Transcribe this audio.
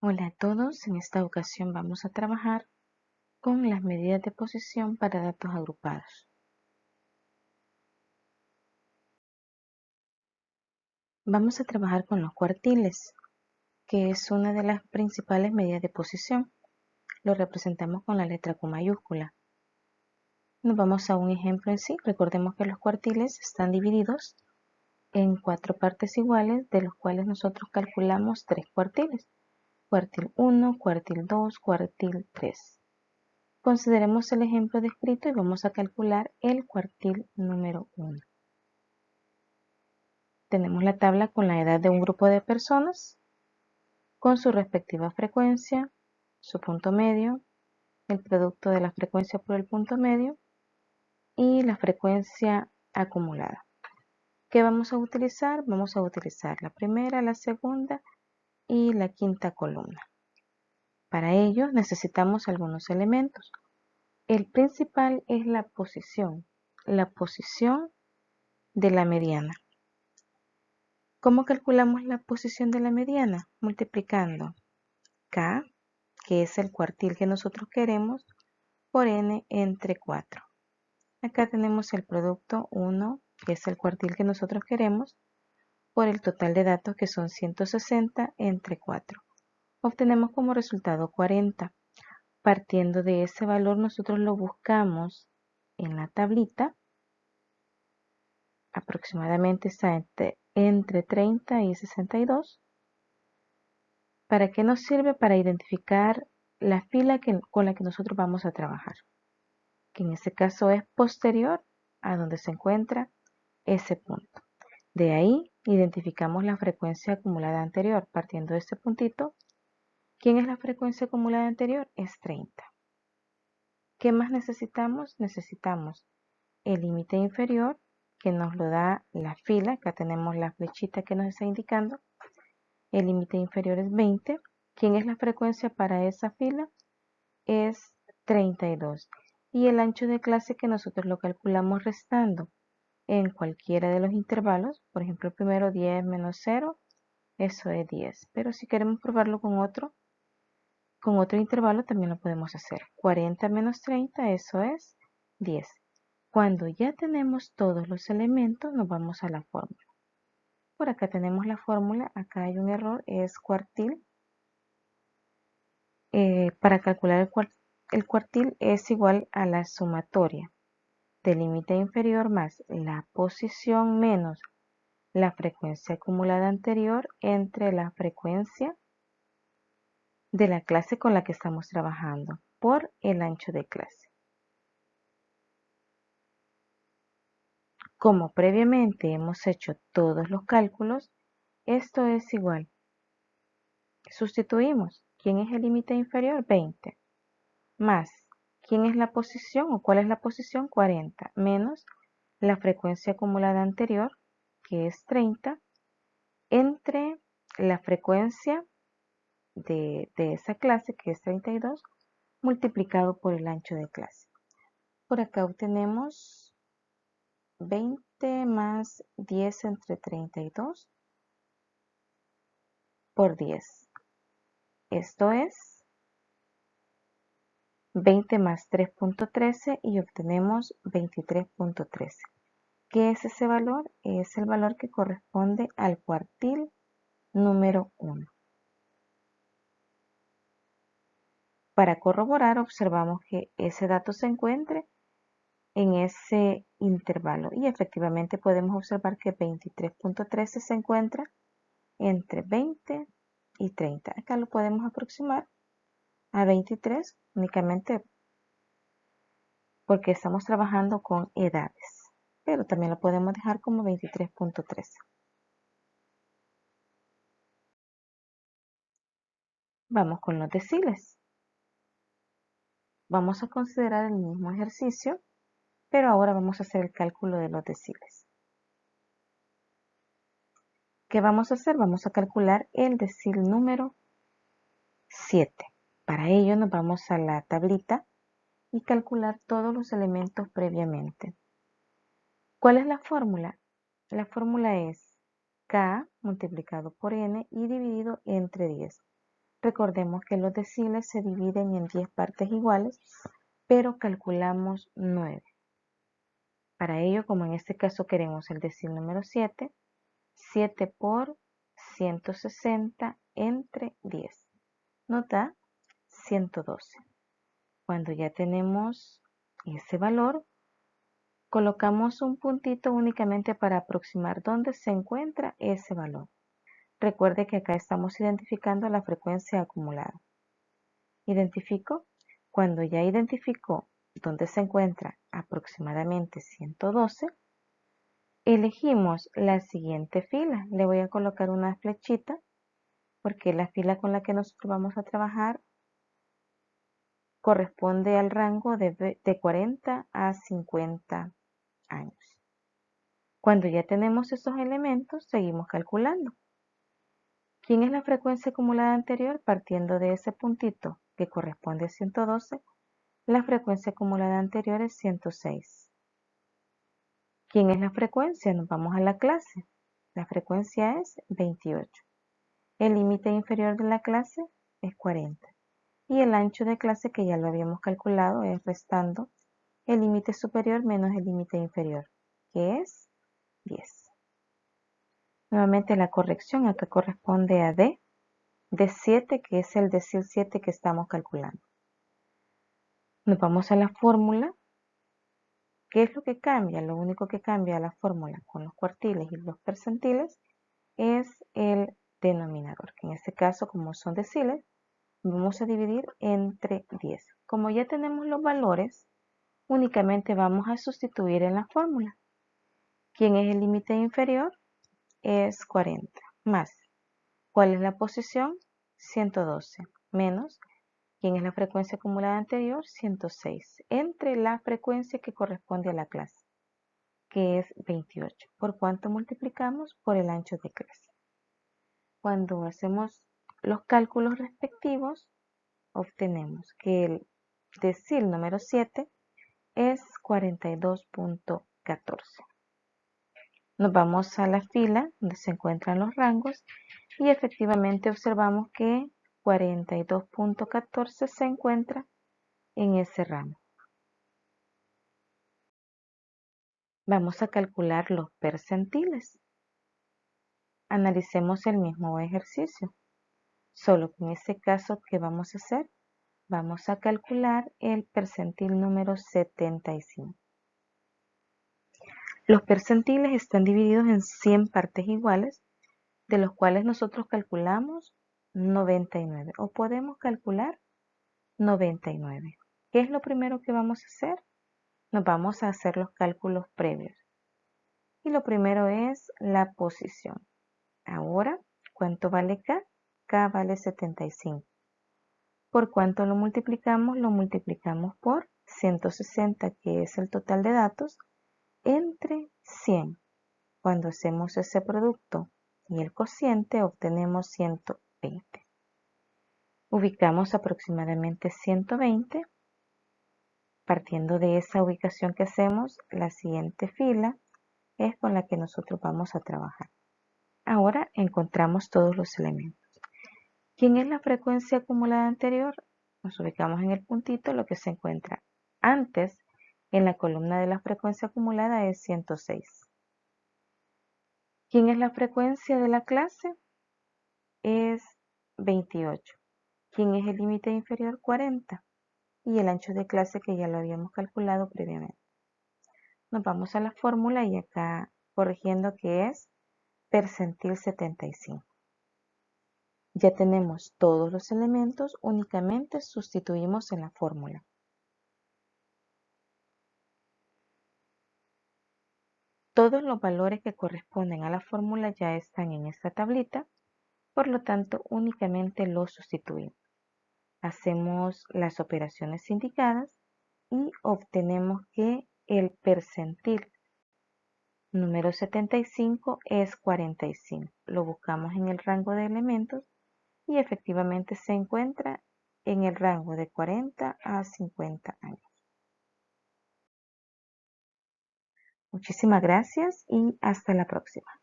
Hola a todos, en esta ocasión vamos a trabajar con las medidas de posición para datos agrupados. Vamos a trabajar con los cuartiles, que es una de las principales medidas de posición. Lo representamos con la letra Q mayúscula. Nos vamos a un ejemplo en sí. Recordemos que los cuartiles están divididos en 4 partes iguales, de los cuales nosotros calculamos 3 cuartiles. Cuartil 1, cuartil 2, cuartil 3. Consideremos el ejemplo descrito y vamos a calcular el cuartil número 1. Tenemos la tabla con la edad de un grupo de personas, con su respectiva frecuencia, su punto medio, el producto de la frecuencia por el punto medio y la frecuencia acumulada. ¿Qué vamos a utilizar? Vamos a utilizar la primera, la segunda y la quinta columna. Para ello necesitamos algunos elementos. El principal es la posición de la mediana. ¿Cómo calculamos la posición de la mediana? Multiplicando K, que es el cuartil que nosotros queremos, por N entre 4. Acá tenemos el producto 1, que es el cuartil que nosotros queremos, por el total de datos, que son 160 entre 4. Obtenemos como resultado 40. Partiendo de ese valor, nosotros lo buscamos en la tablita. Aproximadamente está entre 30 y 62. ¿Para qué nos sirve? Para identificar la fila con la que nosotros vamos a trabajar, que en este caso es posterior a donde se encuentra ese punto. De ahí identificamos la frecuencia acumulada anterior. Partiendo de este puntito, ¿quién es la frecuencia acumulada anterior? Es 30. ¿Qué más necesitamos? Necesitamos el límite inferior, que nos lo da la fila. Acá tenemos la flechita que nos está indicando. El límite inferior es 20. ¿Quién es la frecuencia para esa fila? Es 32. Y el ancho de clase, que nosotros lo calculamos restando en cualquiera de los intervalos. Por ejemplo, el primero 10 menos 0, eso es 10. Pero si queremos probarlo con otro intervalo, también lo podemos hacer. 40 menos 30, eso es 10. Cuando ya tenemos todos los elementos, nos vamos a la fórmula. Por acá tenemos la fórmula. Acá hay un error, es cuartil. Para calcular el cuartil es igual a la sumatoria del límite inferior más la posición menos la frecuencia acumulada anterior entre la frecuencia de la clase con la que estamos trabajando por el ancho de clase. Como previamente hemos hecho todos los cálculos, esto es igual. Sustituimos. ¿Quién es el límite inferior? 20. Más, ¿quién es la posición o cuál es la posición? 40. Menos la frecuencia acumulada anterior, que es 30, entre la frecuencia de esa clase, que es 32, multiplicado por el ancho de clase. Por acá obtenemos 20 más 10 entre 32 por 10. Esto es 20 más 3.13 y obtenemos 23.13. ¿Qué es ese valor? Es el valor que corresponde al cuartil número 1. Para corroborar, observamos que ese dato se encuentre en ese intervalo y efectivamente podemos observar que 23.13 se encuentra entre 20 y 30. Acá lo podemos aproximar a 23 únicamente porque estamos trabajando con edades, pero también lo podemos dejar como 23.13. Vamos con los deciles. Vamos a considerar el mismo ejercicio, pero ahora vamos a hacer el cálculo de los deciles. ¿Qué vamos a hacer? Vamos a calcular el decil número 7. Para ello nos vamos a la tablita y calcular todos los elementos previamente. ¿Cuál es la fórmula? La fórmula es K multiplicado por N y dividido entre 10. Recordemos que los deciles se dividen en 10 partes iguales, pero calculamos 9. Para ello, como en este caso queremos el decil número 7, 7 por 160 entre 10 nos da 112. Cuando ya tenemos ese valor, colocamos un puntito únicamente para aproximar dónde se encuentra ese valor. Recuerde que acá estamos identificando la frecuencia acumulada. Identifico. Cuando ya identificó dónde se encuentra aproximadamente 112, elegimos la siguiente fila. Le voy a colocar una flechita porque la fila con la que nosotros vamos a trabajar corresponde al rango de 40 a 50 años. Cuando ya tenemos esos elementos, seguimos calculando. ¿Quién es la frecuencia acumulada anterior? Partiendo de ese puntito que corresponde a 112, la frecuencia acumulada anterior es 106. ¿Quién es la frecuencia? Nos vamos a la clase. La frecuencia es 28. El límite inferior de la clase es 40. Y el ancho de clase, que ya lo habíamos calculado, es restando el límite superior menos el límite inferior, que es 10. Nuevamente la corrección acá corresponde a D de 7, que es el decil 7 que estamos calculando. Nos vamos a la fórmula. ¿Qué es lo que cambia? Lo único que cambia la fórmula con los cuartiles y los percentiles es el denominador, que en este caso, como son deciles, vamos a dividir entre 10. Como ya tenemos los valores, únicamente vamos a sustituir en la fórmula. ¿Quién es el límite inferior? Es 40, más. ¿Cuál es la posición? 112, menos. ¿Quién es la frecuencia acumulada anterior? 106, entre la frecuencia que corresponde a la clase, que es 28. ¿Por cuánto multiplicamos? Por el ancho de clase. Cuando hacemos los cálculos respectivos, obtenemos que el decil número 7 es 42.14. Nos vamos a la fila donde se encuentran los rangos y efectivamente observamos que 42.14 se encuentra en ese rango. Vamos a calcular los percentiles. Analicemos el mismo ejercicio, solo que en este caso, ¿qué vamos a hacer? Vamos a calcular el percentil número 75. Los percentiles están divididos en 100 partes iguales, de los cuales nosotros calculamos 99 o podemos calcular 99. ¿Qué es lo primero que vamos a hacer? Nos vamos a hacer los cálculos previos. Y lo primero es la posición. Ahora, ¿cuánto vale K? K vale 75. ¿Por cuánto lo multiplicamos? Lo multiplicamos por 160, que es el total de datos, entre 100. Cuando hacemos ese producto y el cociente, obtenemos 120. Ubicamos aproximadamente 120. Partiendo de esa ubicación que hacemos, la siguiente fila es con la que nosotros vamos a trabajar. Ahora encontramos todos los elementos. ¿Quién es la frecuencia acumulada anterior? Nos ubicamos en el puntito, lo que se encuentra antes en la columna de la frecuencia acumulada es 106. ¿Quién es la frecuencia de la clase? Es 28. ¿Quién es el límite inferior? 40. Y el ancho de clase que ya lo habíamos calculado previamente. Nos vamos a la fórmula y acá corrigiendo que es percentil 75. Ya tenemos todos los elementos, únicamente sustituimos en la fórmula. Todos los valores que corresponden a la fórmula ya están en esta tablita, por lo tanto únicamente los sustituimos. Hacemos las operaciones indicadas y obtenemos que el percentil número 75 es 45. Lo buscamos en el rango de elementos y efectivamente se encuentra en el rango de 40 a 50 años. Muchísimas gracias y hasta la próxima.